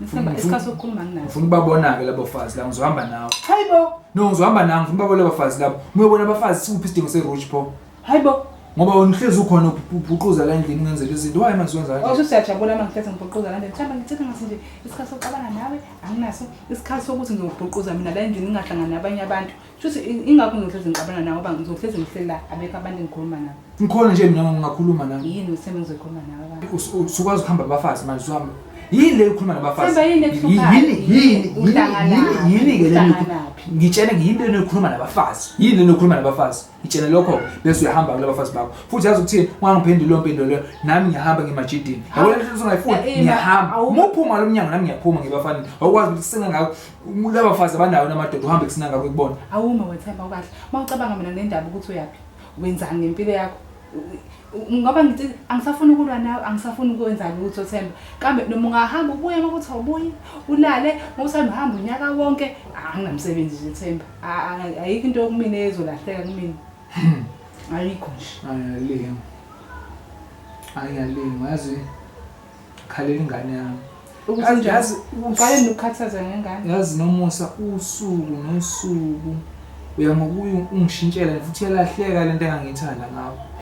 Ngisemba isikhathi sokukhuluma nginaso. Ngifuna ukubabona ke labo bafazi la ngizohamba nawe. Hayibo. No ngizohamba nawe ngifuna ukubabona labo bafazi labo. Uyobona abafazi sikuphi isidingo seRoach pho. Hayibo. Ngoba wena uhlezi ukhona ubhuquza la endlini ungenzela izinto. Why manje wenza kanje? Awusho siyajabula mangihlezi ngibhuquza la endlini. Mhlawumbe ngithethe ngathi nje isikhathi sokuxabana nawe anginaso. Isikhathi sokuthi ngiyobhuquza mina la endlini ngingahlangana nabanye abantu. Shuthi ingakho ngizohlezi ngixabana nawe ngoba ngizohlezi ngihlela abekho abantu engikhuluma nabo. Ngikhona nje mina ngingakhuluma nawe. Yini usembe ngizokhuluma nawe abantu? Usukwazi ukuhamba abafazi manje usuhamba. Yini le ukhuluma nabafazi? Semba yini ekuhluphayo? Yini ke le ngitshela ngiyini le ukhuluma nabafazi? Yini le ukhuluma nabafazi? Ngitshela lokho bese uyahamba kula bafazi bakho. Futhi yazi ukuthini ungangiphendula impendulo nami ngiyahamba ngimajidini. Yabona lento uzongayifuni ngiyahamba. Umuphuma lo mnyango nami ngiyaphuma ngibafanele. Awukwazi ukuthi singa ngako laba bafazi abandawo namadoda uhambe kusina ngako kubona. Awuma wethemba ukahle. Mawucabanga mina nendaba ukuthi uyapi? Wenzani ngempilo yakho? Ngoba ngithi angisafuni ukulwa nawe angisafuni ukwenza lutho Themba kambe noma ungahamba ubuye ukuthi awubuyi ulale ngosanda uhamba unyaka wonke anginamsebenzi nje Themba ayikho into yokumina ezolahleka kumina ayikho nje ayalimi yazi khalela ingane yami ukuthi yazi uqale nokukhathaza ngengane yazi nomusa usuku nosuku uyangokuya ungishintshela futhi yalahleka lento engangithanda ngawo